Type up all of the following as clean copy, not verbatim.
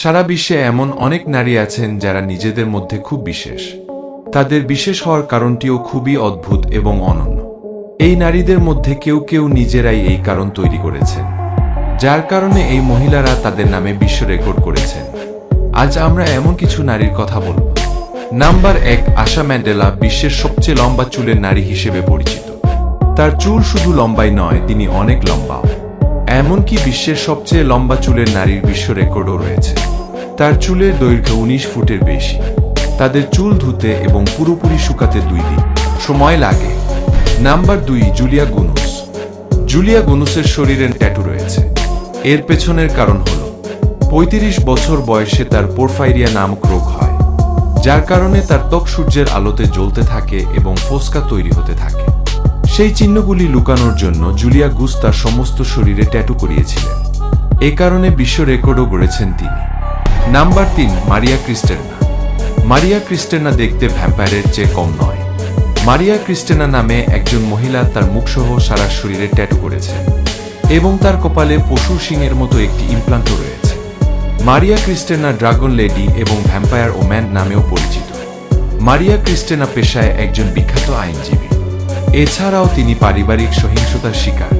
সারা বিশ্বে এমন অনেক নারী আছেন যারা নিজেদের মধ্যে খুব বিশেষ। তাদের বিশেষ হওয়ার কারণটিও খুবই অদ্ভুত এবং অনন্য। এই নারীদের মধ্যে কেউ কেউ নিজেরাই এই কারণ তৈরি করেছেন, যার কারণে এই মহিলারা তাদের নামে বিশ্ব রেকর্ড করেছেন। আজ আমরা এমন কিছু নারীর কথা বলব। নাম্বার 1, আশা ম্যান্ডেলা বিশ্বের সবচেয়ে লম্বা চুলের নারী হিসেবে পরিচিত। তার চুল শুধু লম্বাই নয়, তিনি অনেক লম্বা। এমনকি বিশ্বের সবচেয়ে লম্বা চুলের নারীর বিশ্ব রেকর্ডও রয়েছে। তার চুলের দৈর্ঘ্য 19 ফুটের বেশি। তাদের চুল ধুতে এবং পুরোপুরি শুকাতে 2 দিন সময় লাগে। Number 2, Julia Gunus. জুলিয়া গুনুসের শরীরে ট্যাটু রয়েছে। এর পেছনের কারণ হল 35 বছর বয়সে তার পোরফাইরিয়া নামক রোগ হয়, যার কারণে তার ত্বক সূর্যের আলোতে জ্বলতে থাকে এবং ফোস্কা তৈরি হতে থাকে। সেই চিহ্নগুলি লুকানোর জন্য জুলিয়া গুস তার সমস্ত শরীরে ট্যাটু করিয়েছিলেন। এ কারণে বিশ্ব রেকর্ডও গড়েছেন তিনি। নাম্বার 3, মারিয়া ক্রিস্টেনা। মারিয়া ক্রিস্টেনা দেখতে ভ্যাম্পায়ারের চেয়ে কম নয়। মারিয়া ক্রিস্টেনা নামে একজন মহিলা তার মুখসহ সারা শরীরে ট্যাটু করেছেন এবং তার কপালে পশুর শিংয়ের মতো একটি ইমপ্লান্টও রয়েছে। মারিয়া ক্রিস্টেনা ড্রাগন লেডি এবং ভ্যাম্পায়ার ওম্যান নামেও পরিচিত। মারিয়া ক্রিস্টেনা পেশায় একজন বিখ্যাত আইনজীবী। এছাড়াও তিনি পারিবারিক সহিংসতার শিকার।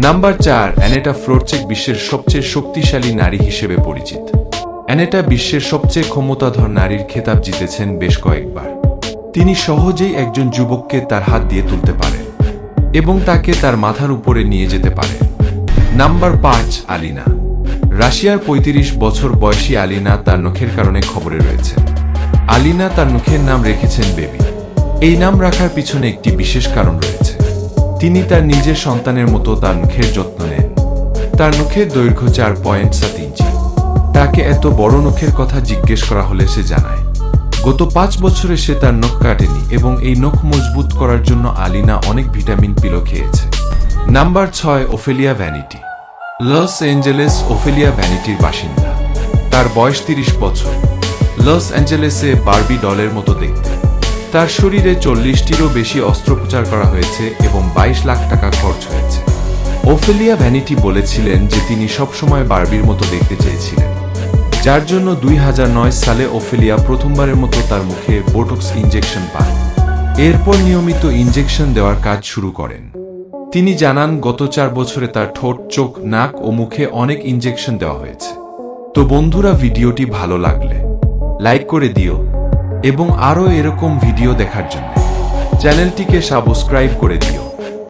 নাম্বার 4, অ্যানেটা ফ্লোরচেক বিশ্বের সবচেয়ে শক্তিশালী নারী হিসেবে পরিচিত। অ্যানেটা বিশ্বের সবচেয়ে ক্ষমতাধর নারীর খেতাব জিতেছেন বেশ কয়েকবার। তিনি সহজেই একজন যুবককে তার হাত দিয়ে তুলতে পারেন এবং তাকে তার মাথার উপরে নিয়ে যেতে পারেন। নাম্বার 5, আলিনা। রাশিয়ার 35 বছর বয়সী আলিনা তার নখের কারণে খবরে রয়েছে। আলিনা তার নখের নাম রেখেছেন বেবি। এই নাম রাখার পিছনে একটি বিশেষ কারণ রয়েছে। তিনি তার নিজের সন্তানের মতো তার নখের যত্ন নেন। তার নখের দৈর্ঘ্য 4.7 ইঞ্চি। তাকে এত বড় নখের কথা জিজ্ঞেস করা হলে সে জানায়, গত 5 বছরে সে তার নখ কাটেনি এবং এই নখ মজবুত করার জন্য আলিনা অনেক ভিটামিন পিল খেয়েছে। Number 6, Ophelia Vanity. Los Angeles Ophelia ভ্যানিটির বাসিন্দা। তার বয়স 30 বছর। লস অ্যাঞ্জেলেসে বার্বি ডলের মতো দেখতে। তার শরীরে 40টিরও বেশি অস্ত্রোপচার করা হয়েছে এবং 22 লাখ টাকা খরচ হয়েছে। ওফেলিয়া ভ্যানিটি বলেছিলেন যে তিনি সবসময় বার্বির মতো দেখতে চেয়েছিলেন, যার জন্য 2009 সালে ওফেলিয়া প্রথমবারের মতো তার মুখে বোটক্স ইনজেকশন পান। এরপর নিয়মিত ইনজেকশন দেওয়ার কাজ শুরু করেন। তিনি জানান, গত 4 বছরে তার ঠোঁট, চোখ, নাক ও মুখে অনেক ইনজেকশন দেওয়া হয়েছে। তো বন্ধুরা, ভিডিওটি ভালো লাগলে লাইক করে দিও এবং আরও এরকম ভিডিও দেখার জন্য চ্যানেলটিকে সাবস্ক্রাইব করে দিও।